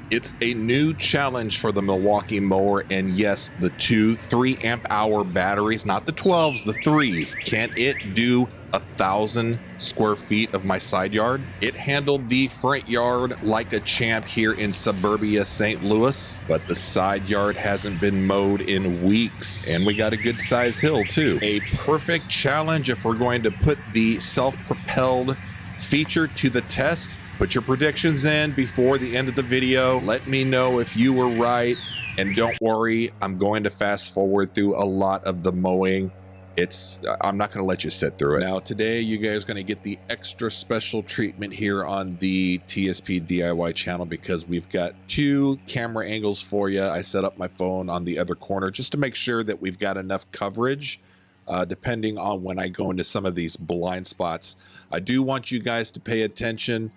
It's a new challenge for the Milwaukee Mower, and yes, the two 3 amp-hour batteries, not the 12s, the 3s. Can it do 1,000 square feet of my side yard? It handled the front yard like a champ here in suburbia St. Louis, but the side yard hasn't been mowed in weeks, and we got a good size hill too. A perfect challenge if we're going to put the self-propelled feature to the test. Put your predictions in before the end of the video. Let me know if you were right. And don't worry, I'm going to fast forward through a lot of the mowing. I'm not going to let you sit through it. Now, today, you guys are going to get the extra special treatment here on the TSP DIY channel because we've got 2 camera angles for you. I set up my phone on the other corner just to make sure that we've got enough coverage. Depending on when I go into some of these blind spots. I do want you guys to pay attention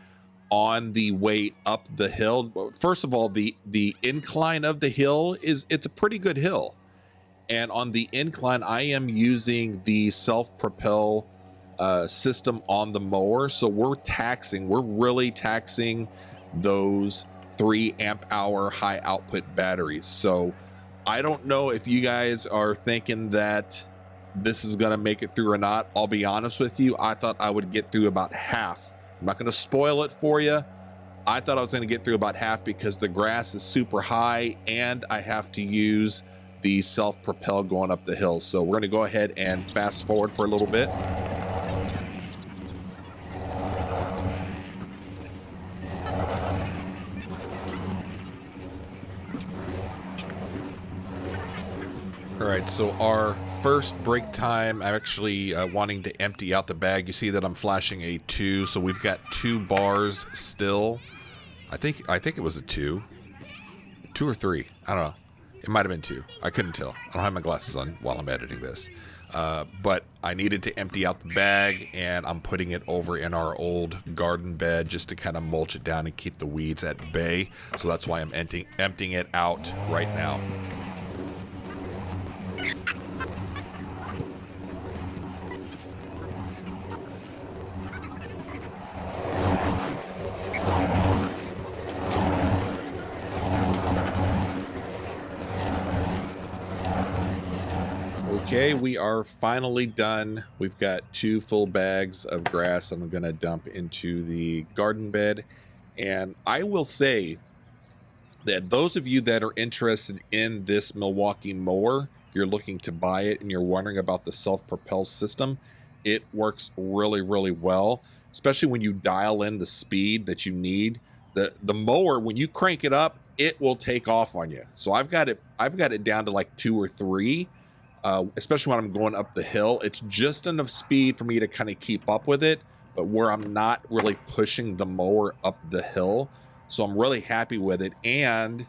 on the way up the hill. First of all, the incline of the hill it's a pretty good hill. And on the incline, I am using the self-propel system on the mower. So we're really taxing those 3 amp-hour high output batteries. So I don't know if you guys are thinking that this is gonna make it through or not. I'll be honest with you, I thought I would get through about half. I'm not gonna spoil it for you. I thought I was gonna get through about half because the grass is super high and I have to use the self-propel going up the hill. So we're gonna go ahead and fast forward for a little bit. All right, so our first break time, I'm actually wanting to empty out the bag. You see that I'm flashing a 2, so we've got 2 bars still. I think it was a 2 or 3. I don't know. It might have been 2. I couldn't tell. I don't have my glasses on while I'm editing this. But I needed to empty out the bag, and I'm putting it over in our old garden bed just to kind of mulch it down and keep the weeds at bay. So that's why I'm emptying it out right now. Okay, we are finally done. We've got 2 full bags of grass I'm going to dump into the garden bed. And I will say that those of you that are interested in this Milwaukee mower, if you're looking to buy it and you're wondering about the self-propel system, it works really, really well, especially when you dial in the speed that you need. The mower, when you crank it up, it will take off on you. So I've got it down to like 2 or 3. Especially when I'm going up the hill. It's just enough speed for me to kind of keep up with it, but where I'm not really pushing the mower up the hill. So I'm really happy with it, and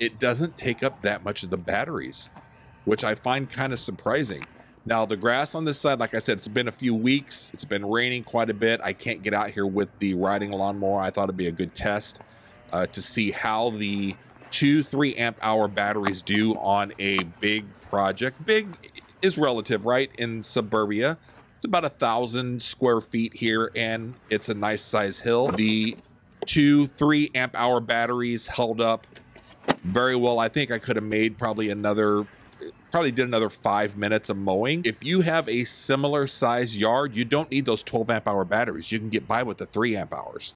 it doesn't take up that much of the batteries, which I find kind of surprising. Now, the grass on this side, like I said, it's been a few weeks. It's been raining quite a bit. I can't get out here with the riding lawnmower. I thought it'd be a good test to see how the 2 3-amp-hour batteries do on a big project. Big is relative, right? In suburbia, it's about 1,000 square feet here, and it's a nice size hill. The 2 3-amp-hour batteries held up very well. I think I could have made probably did another 5 minutes of mowing. If you have a similar size yard, you don't need those 12-amp-hour batteries. You can get by with the 3 amp hours.